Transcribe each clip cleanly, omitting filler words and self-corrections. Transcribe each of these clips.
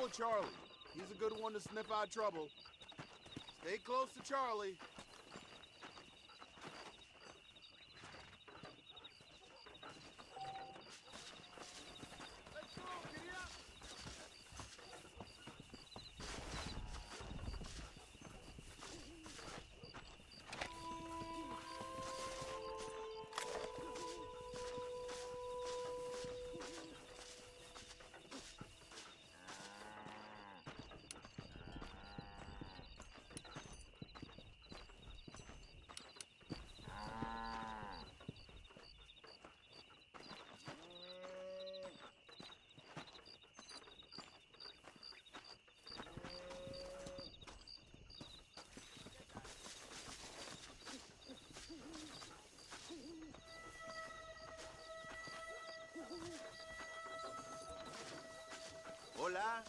Follow Charlie. He's a good one to sniff out trouble. Stay close to Charlie. Let's go, giddy up! Hola.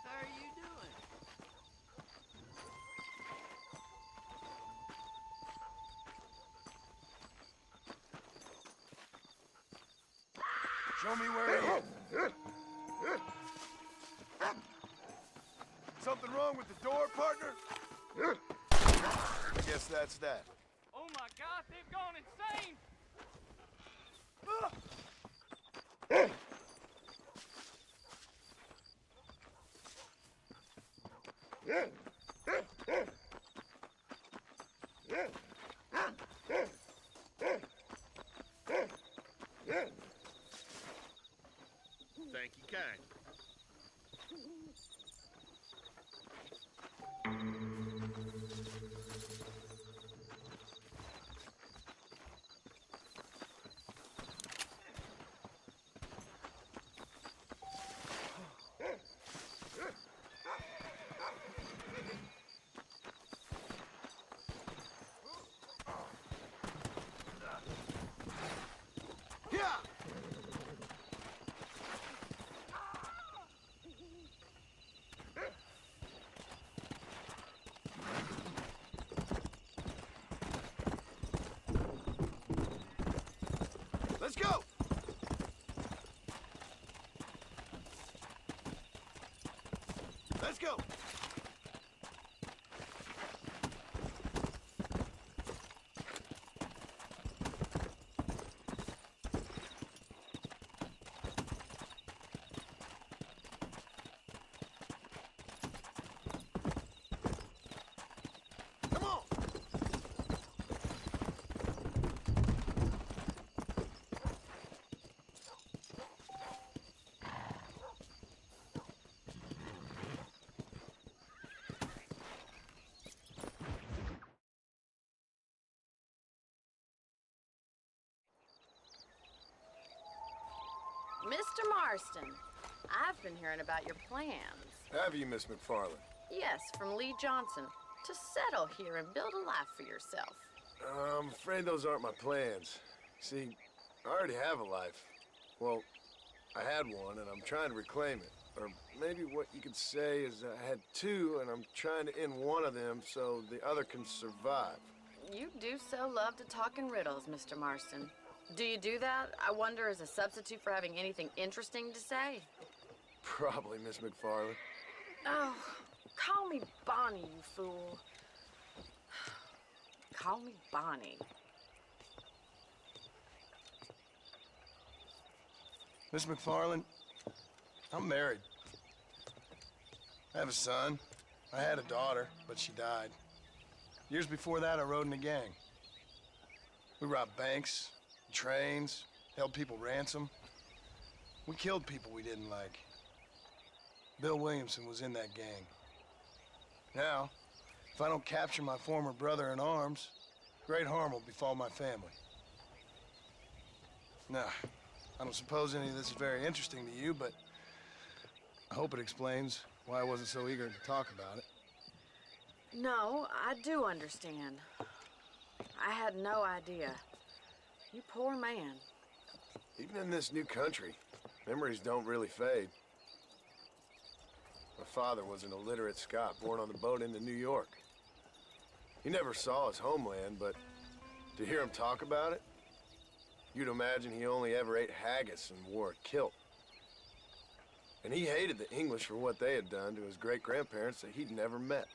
How are you doing? Show me where he is. Something wrong with the door, partner? I guess that's that. Oh my God, they've gone insane! Thank you, kind. Let's go! Let's go! Come on! Mr. Marston, I've been hearing about your plans. Have you, Miss McFarland? Yes, from Lee Johnson, to settle here and build a life for yourself. I'm afraid those aren't my plans. See, I already have a life. Well, I had one, and I'm trying to reclaim it. Or maybe what you could say is I had two, and I'm trying to end one of them so the other can survive. You do so love to talk in riddles, Mr. Marston. Do you do that, I wonder, as a substitute for having anything interesting to say? Probably, Miss McFarland. Oh, call me Bonnie, you fool. Call me Bonnie. Miss McFarland, I'm married. I have a son. I had a daughter, but she died. Years before that, I rode in a gang. We robbed banks, trains, held people ransom. We killed people we didn't like. Bill Williamson was in that gang. Now, If I don't capture my former brother in arms, great harm will befall my family. Now, I don't suppose any of this is very interesting to you, but I hope it explains why I wasn't so eager to talk about it. No, I do understand. I had no idea. You poor man. Even in this new country, memories don't really fade. My father was an illiterate Scot born on the boat into New York. He never saw his homeland, but to hear him talk about it, you'd imagine he only ever ate haggis and wore a kilt. And he hated the English for what they had done to his great-grandparents that he'd never met.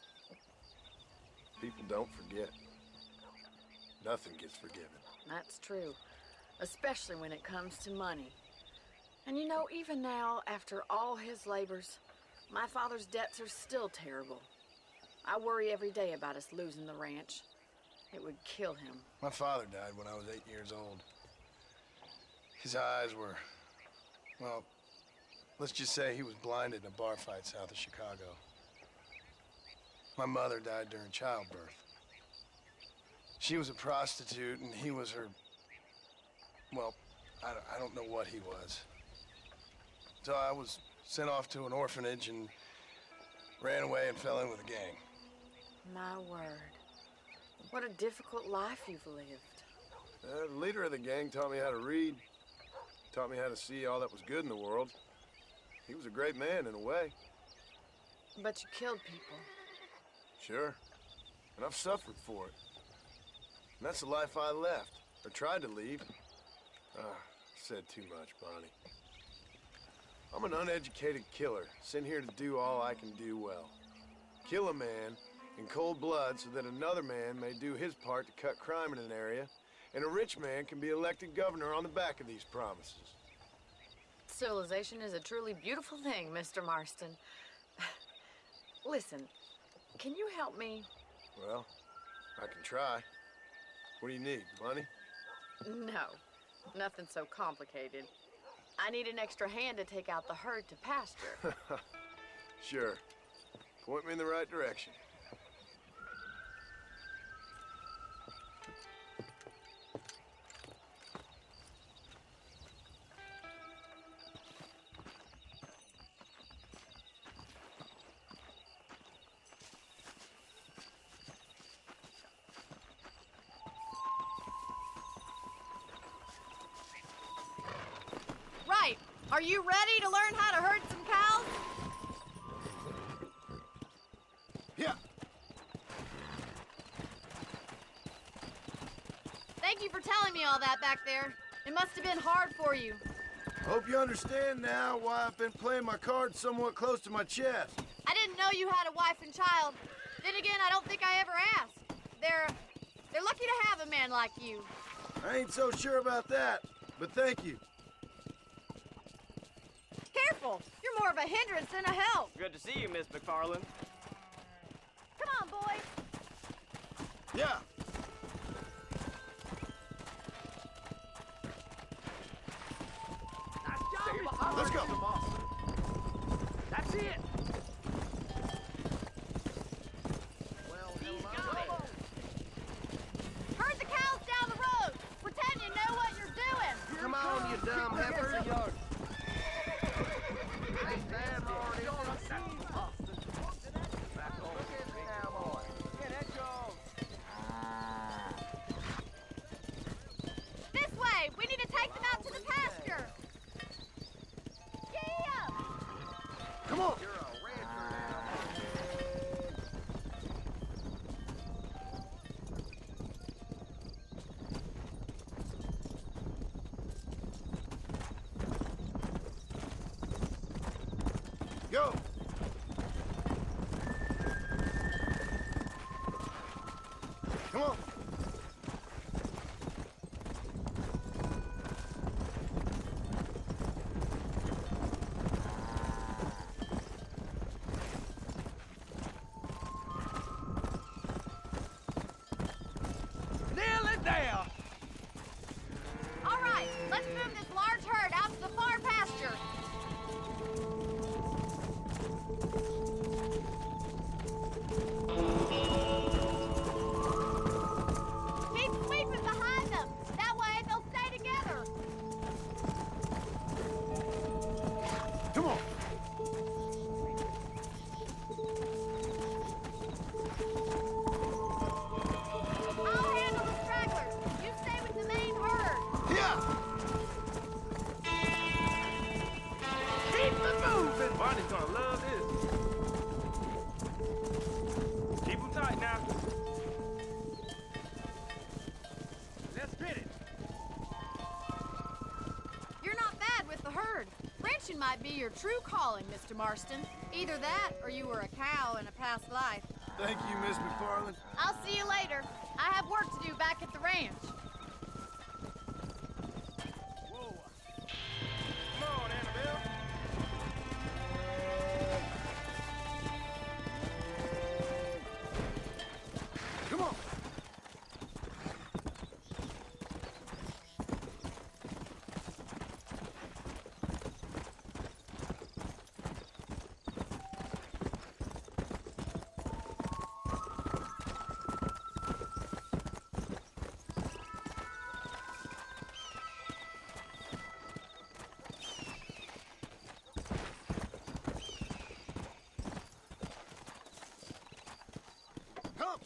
People don't forget. Nothing gets forgiven. That's true, especially when it comes to money. And you know, even now, after all his labors, my father's debts are still terrible. I worry every day about us losing the ranch. It would kill him. My father died when I was 8 years old. His eyes were, well, let's just say he was blinded in a bar fight south of Chicago. My mother died during childbirth. She was a prostitute, and he was her... Well, I don't know what he was. So I was sent off to an orphanage and ran away and fell in with a gang. My word. What a difficult life you've lived. The leader of the gang taught me how to read. Taught me how to see all that was good in the world. He was a great man in a way. But you killed people. Sure. And I've suffered for it. And that's the life I left, or tried to leave. Said too much, Bonnie. I'm an uneducated killer, sent here to do all I can do well. Kill a man in cold blood so that another man may do his part to cut crime in an area, and a rich man can be elected governor on the back of these promises. Civilization is a truly beautiful thing, Mr. Marston. Listen, can you help me? Well, I can try. What do you need, money? No, nothing so complicated. I need an extra hand to take out the herd to pasture. Sure. Point me in the right direction. Right. Are you ready to learn how to herd some cows? Yeah. Thank you for telling me all that back there. It must have been hard for you. Hope you understand now why I've been playing my cards somewhat close to my chest. I didn't know you had a wife and child. Then again, I don't think I ever asked. They're lucky to have a man like you. I ain't so sure about that, but thank you. Careful! You're more of a hindrance than a help. Good to see you, Miss McFarland. Come on, boys. Yeah. Nice job, Let's go. That's it. Herd the cows down the road. Pretend you know what you're doing. Come on, you dumb heifers. This way. We need to take them out to the pasture. Yeah. Come on. Go. Come on. Nearly there. All right. Let's move this large herd out to the far pasture. Hunting might be your true calling, Mr. Marston. Either that, or you were a cow in a past life. Thank you, Miss McFarland. I'll see you later. I have work to do back at the ranch. Whoa. Come on, Annabelle. Come on. Come.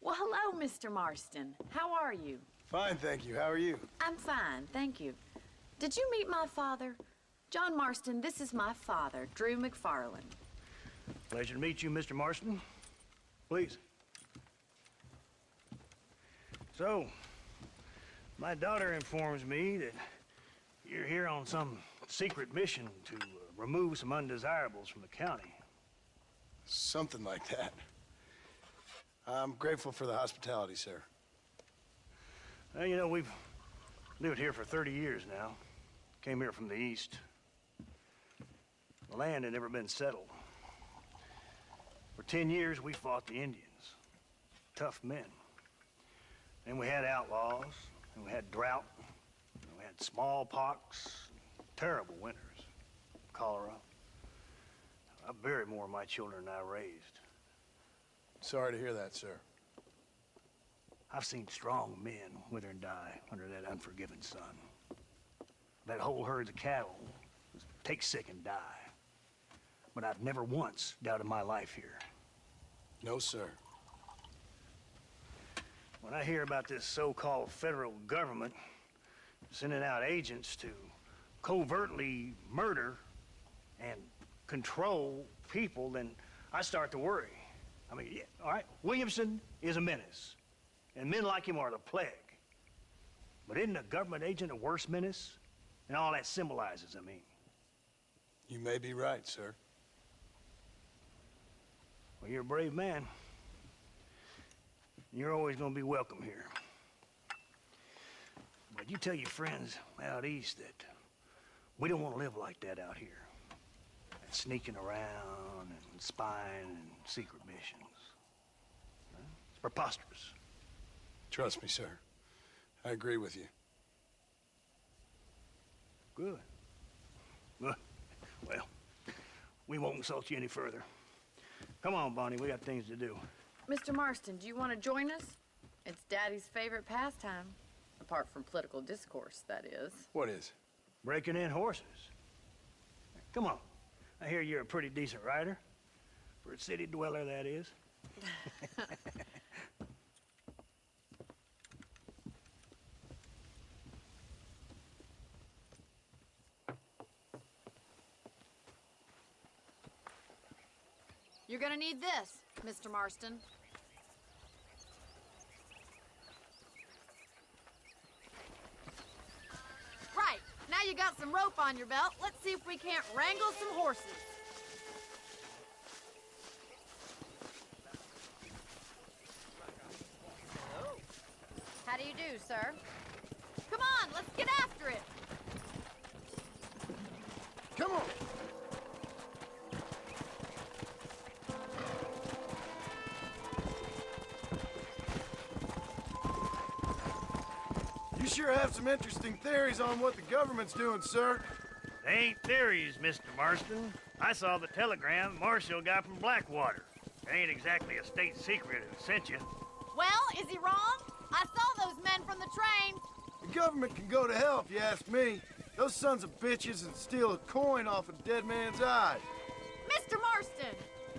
Well, hello, Mr. Marston. How are you? Fine, thank you. How are you? I'm fine, thank you. Did you meet my father? John Marston, this is my father, Drew McFarland. Pleasure to meet you, Mr. Marston. Please. So, my daughter informs me that you're here on some secret mission to remove some undesirables from the county. Something like that. I'm grateful for the hospitality, sir. Well, you know, we've lived here for 30 years now. Came here from the east. The land had never been settled. For 10 years, we fought the Indians. Tough men. And we had outlaws, and we had drought, and we had smallpox, terrible winters, cholera. I buried more of my children than I raised. Sorry to hear that, sir. I've seen strong men wither and die under that unforgiving sun. That whole herds of cattle take sick and die. But I've never once doubted my life here. No, sir. When I hear about this so-called federal government sending out agents to covertly murder and control people, then I start to worry. I mean, yeah, all right, Williamson is a menace, and men like him are the plague. But isn't a government agent a worse menace? And all that symbolizes, I mean. You may be right, sir. Well, you're a brave man. You're always gonna be welcome here. But you tell your friends out east that we don't want to live like that out here. That sneaking around and spying and secret missions. It's preposterous. Trust me, sir. I agree with you. Good. Good. Well, we won't insult you any further. Come on, Bonnie, we got things to do. Mr. Marston, do you want to join us? It's Daddy's favorite pastime. Apart from political discourse, that is. What is? Breaking in horses. Come on. I hear you're a pretty decent rider. For a city dweller, that is. You're gonna need this, Mr. Marston. Right, now you got some rope on your belt, let's see if we can't wrangle some horses. How do you do, sir? Come on, let's get after it. Come on! You sure have some interesting theories on what the government's doing, sir. They ain't theories, Mr. Marston. I saw the telegram Marshall got from Blackwater. It ain't exactly a state secret who sent you. Well, is he wrong? I saw those men from the train. The government can go to hell if you ask me. Those sons of bitches and steal a coin off a dead man's eye. Mr. Marston!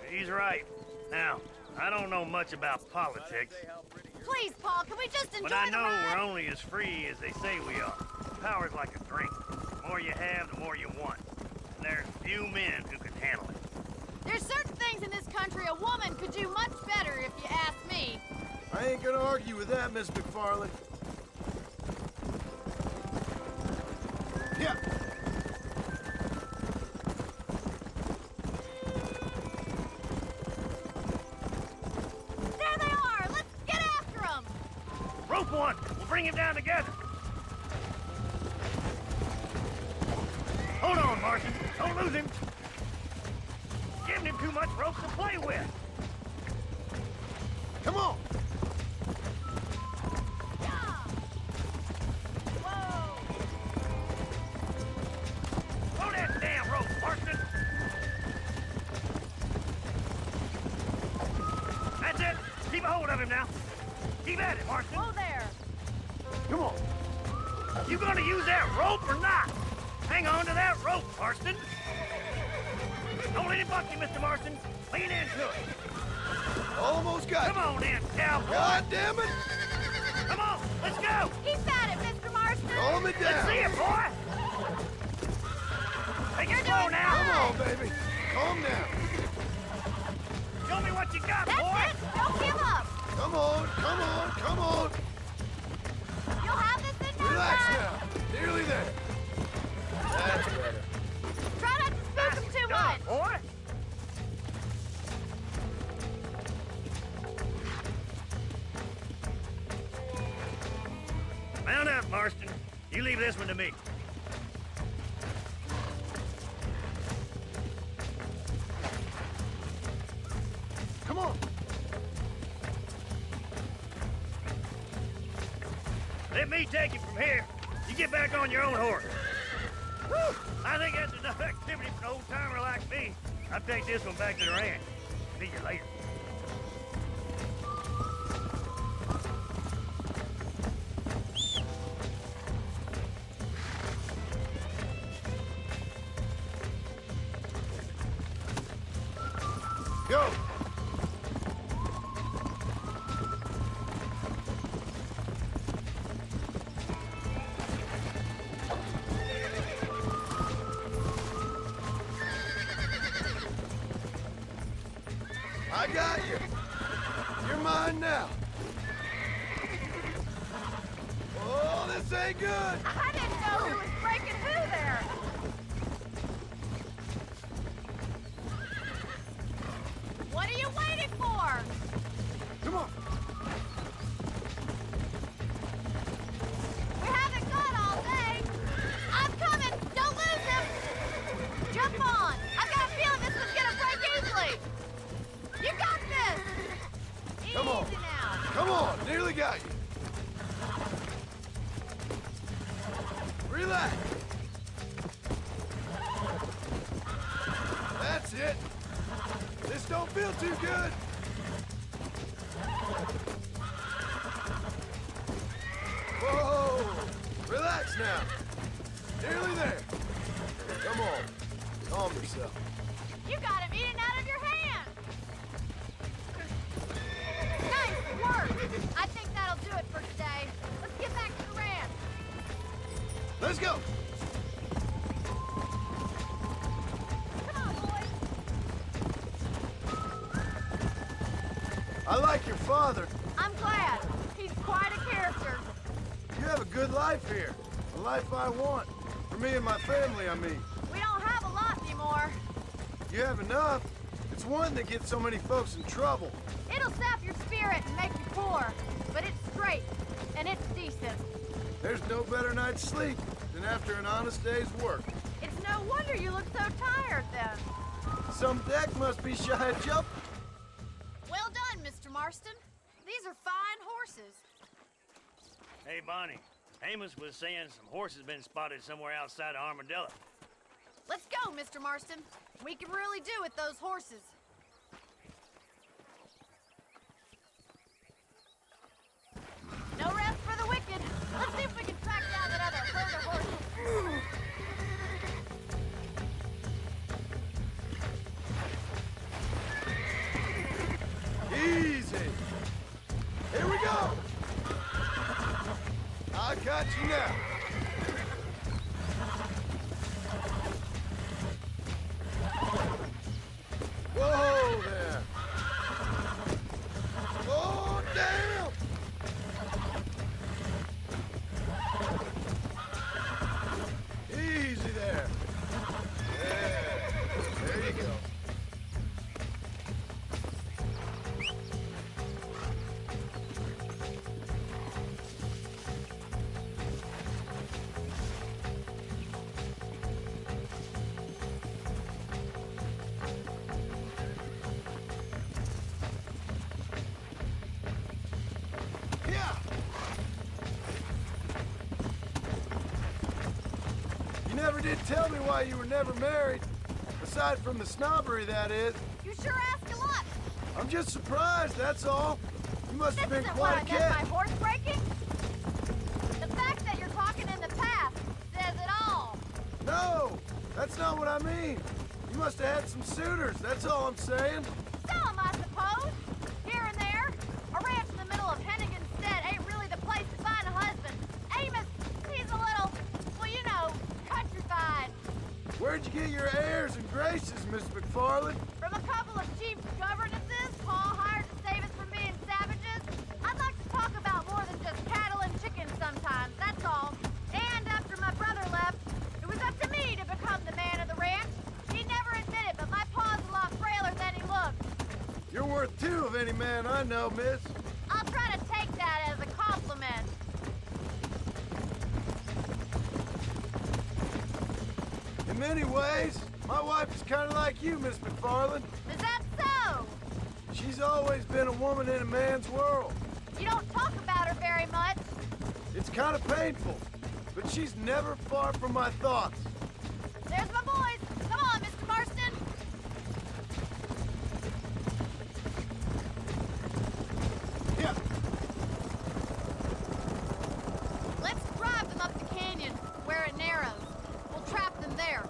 He's right. Now, I don't know much about politics, Please, Paul, can we just enjoy but I the know ride? we're only as free as they say we are. Power's like a drink. The more you have, the more you want. And there's few men who can handle it. There's certain things in this country a woman could do much better, if you ask me. I ain't gonna argue with that, Miss McFarland. Yeah. There they are! Let's get after them! Rope one! We'll bring him down together! Hold on, Marston. Don't lose him. Giving him too much rope to play with. Come on! Throw that damn rope, Marston. That's it. Keep a hold of him now. Keep at it, Marston. Whoa there! Come on! You gonna use that rope or not? Hang on to that rope, Marston. Don't let him buck you, Mr. Marston. Lean into it. Almost got Come on in, cowboy. God damn it! Come on, let's go. Keep at it, Mr. Marston! Calm it Let's down! see it, boy. Take it slow now. Come on, baby! Calm down! Show me what you got, That's boy. it! Don't give up! Come on, come on, come on! You'll have this in no Relax time! now! Nearly there! That's better. Try not to spook them too much! Boy. Mount up, Marston. You leave this one to me. Come on! Let me take you from here. You get back on your own horse. Whew. I think that's enough activity for an old-timer like me. I'll take this one back to the ranch. See you later. Go! I got you. You're mine now. Oh, this ain't good. I didn't know who was breaking who there! What are you waiting for? Come on. We haven't got all day! I'm coming! Don't lose him! Jump on! I've got a feeling this one's gonna break easily! You got this! Come on. Easy now! Come on. Nearly got you. Relax. That's it. This don't feel too good. Whoa! Relax now. Nearly there. Come on. Calm yourself. You got him eating out of your hand! Nice work! I think that'll do it for today. Let's get back to the ranch. Let's go. Come on, boys. I like your father. I'm glad. He's quite a character. You have a good life here. A life I want. For me and my family, I mean. We don't have a lot anymore. You have enough. It's one that gets so many folks in trouble. It'll sap your spirit and make you poor, but it's straight, and it's decent. There's no better night's sleep than after an honest day's work. It's no wonder you look so tired, then. Some deck must be shy of jump. Well done, Mr. Marston. These are fine horses. Hey, Bonnie. Amos was saying some horses been spotted somewhere outside of Armadillo. Let's go, Mr. Marston. We can really do with those horses. No rest for the wicked. Let's see if we can track down that other herd of horses. Easy. Here we go. I got you now. Whoa there. Oh, damn. Easy there. Yeah. There you go. You never did tell me why you were never married. Aside from the snobbery, that is. You sure ask a lot. I'm just surprised, that's all. You must have This been isn't quite a what I meant by cat. horse breaking. The fact that you're talking in the past says it all. No, that's not what I mean. You must have had some suitors, that's all I'm saying. Some, I suppose. Here and there. A ranch in the middle of Hennigan's Stead ain't really the place to find a husband. Amos, he's a little, well, you know, countrified. Where'd you get your airs and graces, Miss McFarland? From a couple of cheap governesses Paul hired to save us from being savages. I'd like to talk about more than just cattle and chickens sometimes, that's all. And after my brother left, it was up to me to become the man of the ranch. He never admitted, but my paw's a lot frailer than he looks. You're worth two of any man I know, miss. I'll try to take that as a compliment. In many ways, my wife is kind of like you, Miss McFarland. Is that so? She's always been a woman in a man's world. You don't talk about her very much. It's kind of painful, but she's never far from my thoughts. There's my boys. Come on, Mr. Marston. Yeah. Let's drive them up the canyon, where it narrows. We'll trap them there.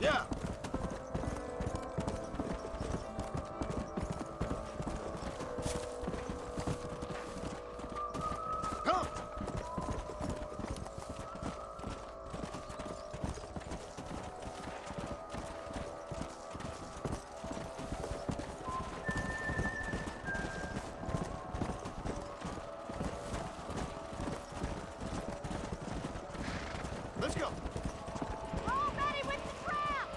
Yeah. Come. Let's go. All ready with the trap.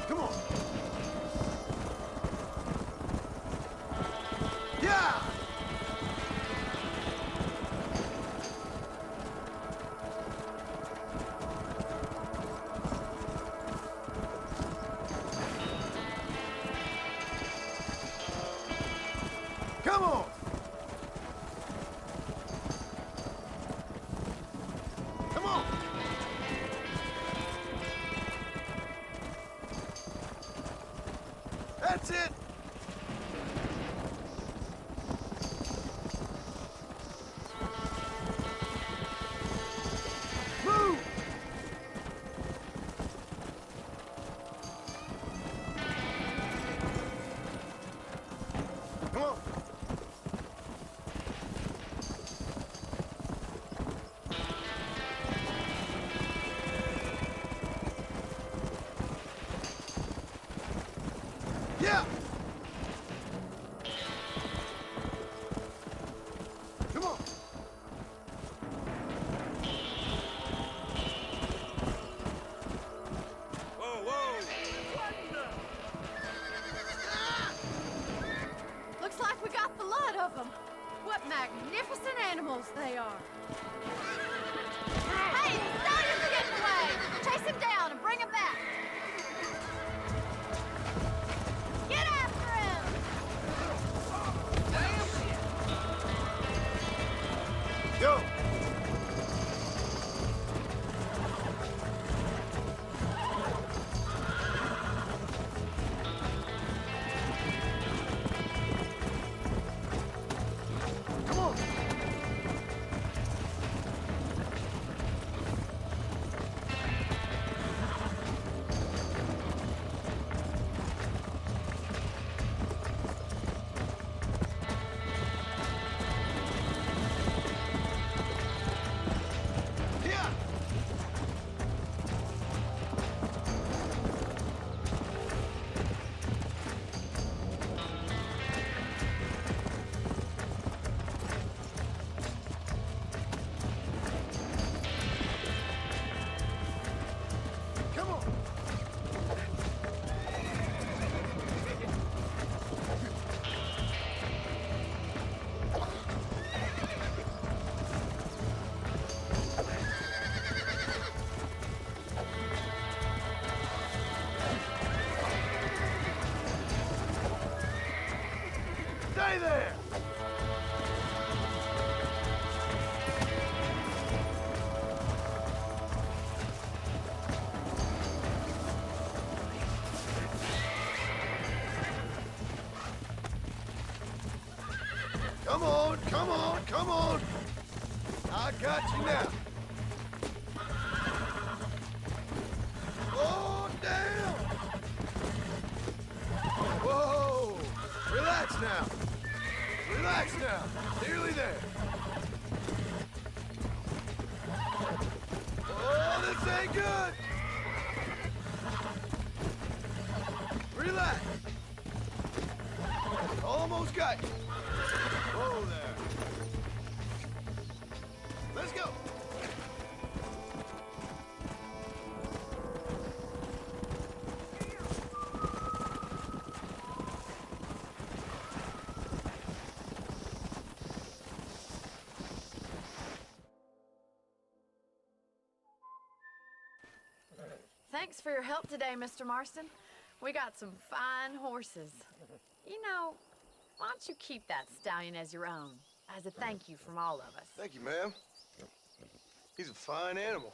Come on. Yeah. Come on. Come on. That's it. Move. Come on. Yeah! Come on! Whoa, whoa! Looks like we got the lot of them. What magnificent animals they are. Hey, the stallions are getting away! Chase him down and bring him back! Get after him! Go! Come on! Here! Come on! Stay there! Come on, come on, come on! I got you now. Oh, damn! Whoa! Relax now. Relax now. Nearly there. Oh, this ain't good. Relax. Almost got you. Whoa there. Let's go. Thanks for your help today, Mr. Marston. We got some fine horses. You know, why don't you keep that stallion as your own, as a thank you from all of us? Thank you, ma'am. He's a fine animal.